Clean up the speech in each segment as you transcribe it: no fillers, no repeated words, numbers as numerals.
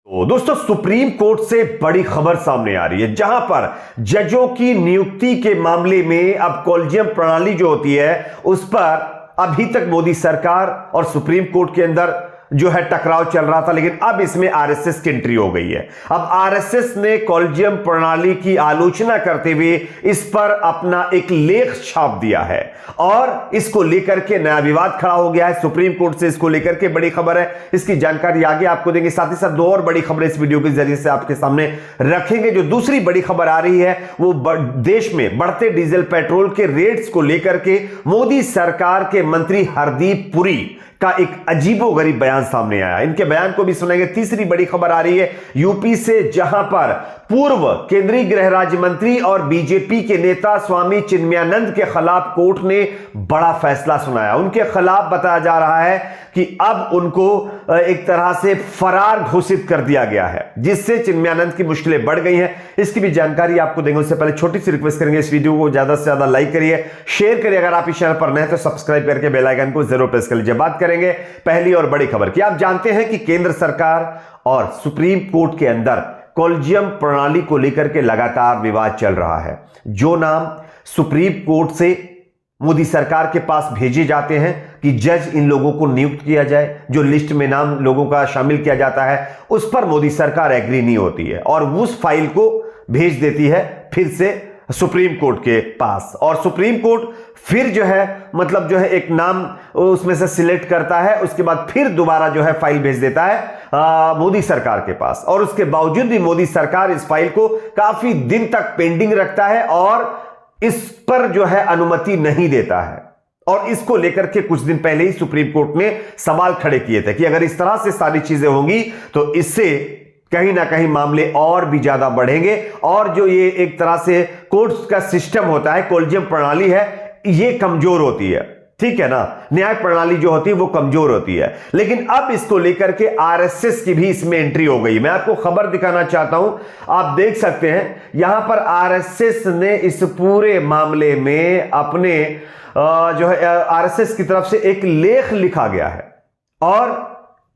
तो दोस्तों, supreme court से बड़ी खबर सामने आ रही है, जहां पर जजों की नियुक्ति के मामले में अब कॉलेजियम प्रणाली जो होती है उस पर अभी तक मोदी सरकार और सुप्रीम कोर्ट के अंदर जो है टकराव चल रहा था, लेकिन अब इसमें आरएसएस की एंट्री हो गई है। अब आरएसएस ने कॉलेजियम प्रणाली की आलोचना करते हुए इस पर अपना एक लेख छाप दिया है और इसको लेकर के नया विवाद खड़ा हो गया है सुप्रीम कोर्ट से। इसको लेकर के बड़ी खबर है, इसकी जानकारी आगे आपको देंगे। साथ ही साथ दो और बड़ी खबरें इस वीडियो के जरिए से आपके सामने रखेंगे। जो दूसरी बड़ी खबर आ रही है वो देश में बढ़ते डीजल पेट्रोल के रेट्स को लेकर के मोदी सरकार के मंत्री हरदीप पुरी का एक अजीबोगरीब बयान सामने आया। इनके बयान को भी सुनेंगे। तीसरी बड़ी खबर आ रही है यूपी से, जहां पर पूर्व केंद्रीय गृह राज्य मंत्री और बीजेपी के नेता स्वामी चिन्मयानंद के खिलाफ कोर्ट ने बड़ा फैसला सुनाया। उनके खिलाफ बताया जा रहा है कि अब उनको एक तरह से फरार घोषित कर दिया गया है, जिससे चिन्मयानंद की मुश्किलें बढ़ गई हैं। इसकी भी जानकारी आपको देंगे। उससे पहले छोटी सी रिक्वेस्ट करेंगे, इस वीडियो को ज्यादा से ज्यादा लाइक करिए, शेयर करिए। अगर आप इस चैनल पर नए हैं तो सब्सक्राइब करके बेल आइकन को जरूर प्रेस कर लीजिए। बात करेंगे पहली और बड़ी खबर की। आप जानते हैं कि केंद्र सरकार और सुप्रीम कोर्ट के अंदर कॉलेजियम प्रणाली को लेकर के लगातार विवाद चल रहा है। जो नाम सुप्रीम कोर्ट से मोदी सरकार के पास भेजे जाते हैं कि जज इन लोगों को नियुक्त किया जाए, जो लिस्ट में नाम लोगों का शामिल किया जाता है, उस पर मोदी सरकार एग्री नहीं होती है और उस फाइल को भेज देती है फिर से सुप्रीम कोर्ट के पास। और सुप्रीम कोर्ट फिर जो है मतलब जो है एक नाम उसमें से सिलेक्ट करता है, उसके बाद फिर दोबारा जो है फाइल भेज देता है मोदी सरकार के पास। और उसके बावजूद भी मोदी सरकार इस फाइल को काफी दिन तक पेंडिंग रखता है और इस पर जो है अनुमति नहीं देता है। और इसको लेकर के कुछ दिन पहले ही सुप्रीम कोर्ट ने सवाल खड़े किए थे कि अगर इस तरह से सारी चीजें होंगी तो इससे कहीं ना कहीं मामले और भी ज्यादा बढ़ेंगे और जो ये एक तरह से कोर्ट का सिस्टम होता है, कॉलेजियम प्रणाली है, ये कमजोर होती है। ठीक है ना, न्याय प्रणाली जो होती है वो कमजोर होती है। लेकिन अब इसको लेकर के आरएसएस की भी इसमें एंट्री हो गई। मैं आपको खबर दिखाना चाहता हूं, आप देख सकते हैं यहां पर आरएसएस ने इस पूरे मामले में अपने जो है आरएसएस की तरफ से एक लेख लिखा गया है और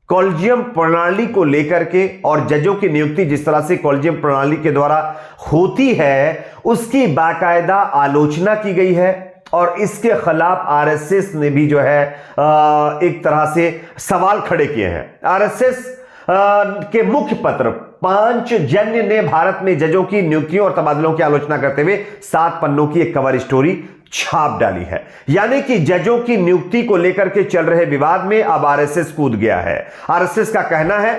कॉलेजियम प्रणाली को लेकर के और जजों की नियुक्ति जिस तरह से कॉलेजियम प्रणाली के द्वारा होती है उसकी बाकायदा आलोचना की गई है और इसके खिलाफ आरएसएस ने भी जो है एक तरह से सवाल खड़े किए हैं। आरएसएस के मुख्य पत्र पांचजन्य ने भारत में जजों की नियुक्तियों और तबादलों की आलोचना करते हुए 7 पन्नों की एक कवर स्टोरी छाप डाली है। यानी कि जजों की नियुक्ति को लेकर के चल रहे विवाद में अब आरएसएस कूद गया है। आरएसएस का कहना है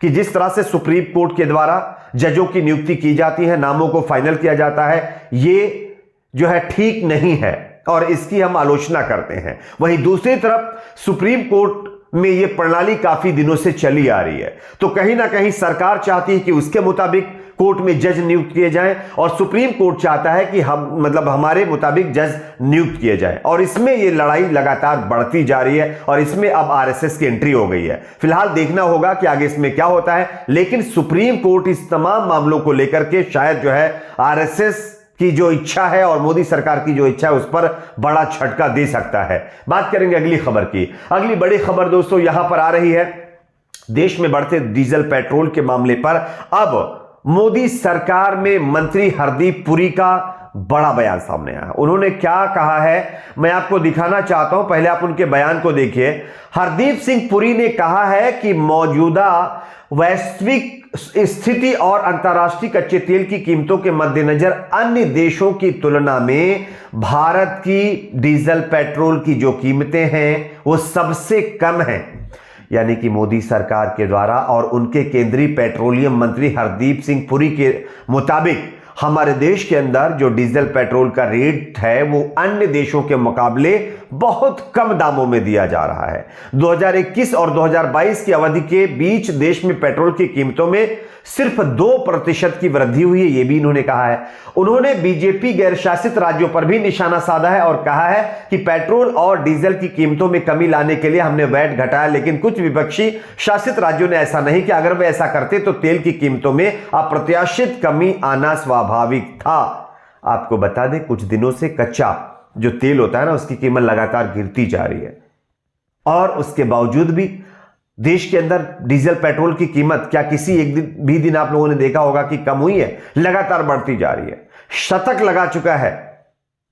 कि जिस तरह से सुप्रीम कोर्ट के द्वारा जजों की नियुक्ति की जाती है, नामों को फाइनल किया जाता है, ये जो है ठीक नहीं है और इसकी हम आलोचना करते हैं। वहीं दूसरी तरफ सुप्रीम कोर्ट में यह प्रणाली काफी दिनों से चली आ रही है, तो कहीं ना कहीं सरकार चाहती है कि उसके मुताबिक कोर्ट में जज नियुक्त किए जाएं और सुप्रीम कोर्ट चाहता है कि हम मतलब हमारे मुताबिक जज नियुक्त किए जाएं। और इसमें यह लड़ाई लगातार बढ़ती जा रही है और इसमें अब आरएसएस की एंट्री हो गई है। फिलहाल देखना होगा कि आगे इसमें क्या होता है, लेकिन सुप्रीम कोर्ट इस तमाम मामलों को लेकर के शायद जो है आरएसएस की जो इच्छा है और मोदी सरकार की जो इच्छा है उस पर बड़ा झटका दे सकता है। बात करेंगे अगली खबर की। अगली बड़ी खबर दोस्तों यहां पर आ रही है, देश में बढ़ते डीजल पेट्रोल के मामले पर अब मोदी सरकार में मंत्री हरदीप पुरी का बड़ा बयान सामने आया। उन्होंने क्या कहा है मैं आपको दिखाना चाहता हूं, पहले आप उनके बयान को देखिए। हरदीप सिंह पुरी ने कहा है कि मौजूदा वैश्विक स्थिति और अंतर्राष्ट्रीय कच्चे तेल की कीमतों के मद्देनजर अन्य देशों की तुलना में भारत की डीजल पेट्रोल की जो कीमतें हैं वो सबसे कम हैं। यानी कि मोदी सरकार के द्वारा और उनके केंद्रीय पेट्रोलियम मंत्री हरदीप सिंह पुरी के मुताबिक हमारे देश के अंदर जो डीजल पेट्रोल का रेट है वो अन्य देशों के मुकाबले बहुत कम दामों में दिया जा रहा है। 2021 और 2022 की अवधि के बीच देश में पेट्रोल की कीमतों में सिर्फ 2% की वृद्धि हुई है, यह भी इन्होंने कहा है। उन्होंने बीजेपी गैर शासित राज्यों पर भी निशाना साधा है और कहा है कि पेट्रोल और डीजल की कीमतों में कमी लाने के लिए हमने वैट घटाया, लेकिन कुछ विपक्षी शासित राज्यों ने ऐसा नहीं किया। अगर वे ऐसा करते तो तेल की कीमतों में अप्रत्याशित कमी आना स्वाभाविक था। आपको बता दें कुछ दिनों से कच्चा जो तेल होता है ना उसकी कीमत लगातार गिरती जा रही है और उसके बावजूद भी देश के अंदर डीजल पेट्रोल की कीमत क्या किसी एक दिन आप लोगों ने देखा होगा कि कम हुई है? लगातार बढ़ती जा रही है। शतक लगा चुका है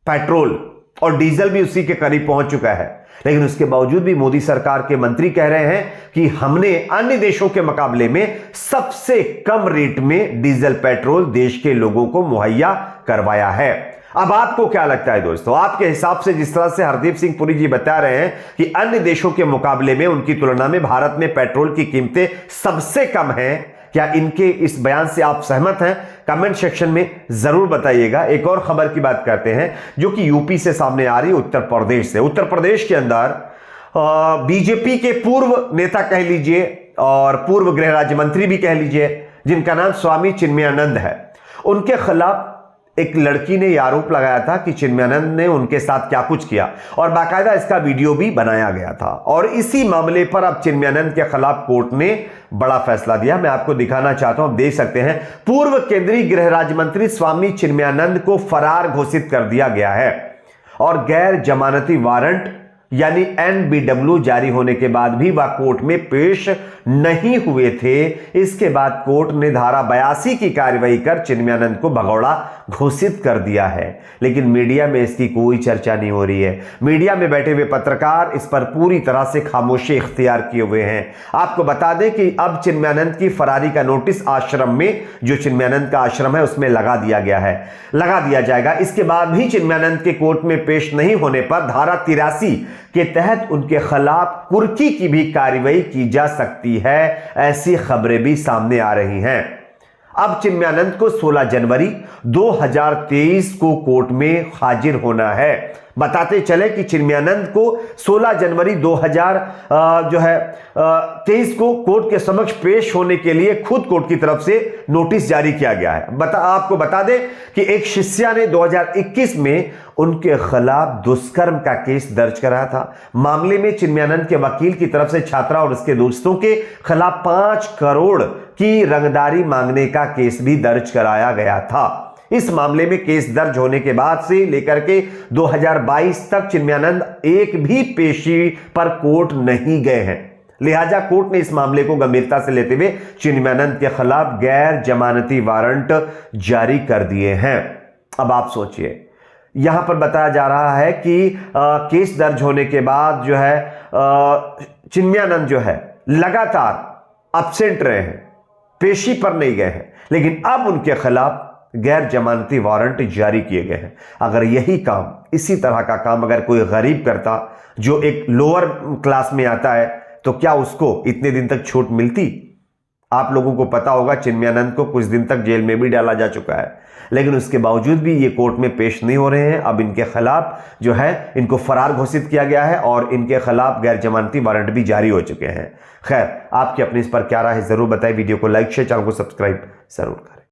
पेट्रोल और डीजल भी उसी के करीब पहुंच चुका है। लेकिन उसके बावजूद भी मोदी सरकार के मंत्री कह रहे हैं कि हमने अन्य देशों के मुकाबले में सबसे कम रेट में डीजल पेट्रोल देश के लोगों को मुहैया करवाया है। अब आपको क्या लगता है दोस्तों, आपके हिसाब से जिस तरह से हरदीप सिंह पुरी जी बता रहे हैं कि अन्य देशों के मुकाबले में उनकी तुलना में भारत में पेट्रोल की कीमतें सबसे कम हैं, क्या इनके इस बयान से आप सहमत हैं? कमेंट सेक्शन में जरूर बताइएगा। एक और खबर की बात करते हैं जो कि यूपी से सामने आ रही है, उत्तर प्रदेश से। उत्तर प्रदेश के अंदर बीजेपी के पूर्व नेता कह लीजिए और पूर्व गृह राज्य मंत्री भी कह लीजिए, जिनका नाम स्वामी चिन्मयानंद है, उनके खिलाफ एक लड़की ने यह आरोप लगाया था कि चिन्मयानंद ने उनके साथ क्या कुछ किया और बाकायदा इसका वीडियो भी बनाया गया था। और इसी मामले पर अब चिन्मयानंद के खिलाफ कोर्ट ने बड़ा फैसला दिया। मैं आपको दिखाना चाहता हूं, आप देख सकते हैं। पूर्व केंद्रीय गृह राज्य मंत्री स्वामी चिन्मयानंद को फरार घोषित कर दिया गया है और गैर जमानती वारंट यानी NBW जारी होने के बाद भी वह कोर्ट में पेश नहीं हुए थे। इसके बाद कोर्ट ने धारा 82 की कार्रवाई कर चिन्मयानंद को भगौड़ा घोषित कर दिया है। लेकिन मीडिया में इसकी कोई चर्चा नहीं हो रही है। मीडिया में बैठे हुए पत्रकार इस पर पूरी तरह से खामोशी इख्तियार किए हुए हैं। आपको बता दें कि अब चिन्मयानंद की फरारी का नोटिस आश्रम में, जो चिन्मयानंद का आश्रम है, उसमें लगा दिया जाएगा। इसके बाद भी चिन्मयानंद के कोर्ट में पेश नहीं होने पर धारा 83 के तहत उनके खिलाफ कुर्की की भी कार्रवाई की जा सकती है। ऐसी खबरें भी सामने आ रही हैं। अब चिन्मयानंद को 16 जनवरी 2023 को कोर्ट में हाजिर होना है। बताते चले कि चिन्मयानंद को 16 जनवरी 2023 को कोर्ट के समक्ष पेश होने के लिए खुद कोर्ट की तरफ से नोटिस जारी किया गया है। आपको बता दें कि एक शिष्या ने 2021 में उनके खिलाफ दुष्कर्म का केस दर्ज कराया था। मामले में चिन्मयानंद के वकील की तरफ से छात्रा और उसके दोस्तों के खिलाफ 5 करोड़ की रंगदारी मांगने का केस भी दर्ज कराया गया था। इस मामले में केस दर्ज होने के बाद से लेकर के 2022 तक चिन्मयानंद एक भी पेशी पर कोर्ट नहीं गए हैं। लिहाजा कोर्ट ने इस मामले को गंभीरता से लेते हुए चिन्मयानंद के खिलाफ गैर जमानती वारंट जारी कर दिए हैं। अब आप सोचिए, यहां पर बताया जा रहा है कि केस दर्ज होने के बाद जो है चिन्मयानंद जो है लगातार एब्सेंट रहे हैं, पेशी पर नहीं गए हैं। लेकिन अब उनके खिलाफ गैर जमानती वारंट जारी किए गए हैं। अगर यही काम, इसी तरह का काम अगर कोई गरीब करता जो एक लोअर क्लास में आता है, तो क्या उसको इतने दिन तक छूट मिलती? आप लोगों को पता होगा चिन्मयानंद को कुछ दिन तक जेल में भी डाला जा चुका है, लेकिन उसके बावजूद भी ये कोर्ट में पेश नहीं हो रहे हैं। अब इनके खिलाफ जो है इनको फरार घोषित किया गया है और इनके खिलाफ गैर जमानती वारंट भी जारी हो चुके हैं। खैर, आपकी अपनी इस पर क्या राय है जरूर बताएं। वीडियो को लाइक शेयर, चैनल को सब्सक्राइब जरूर करें।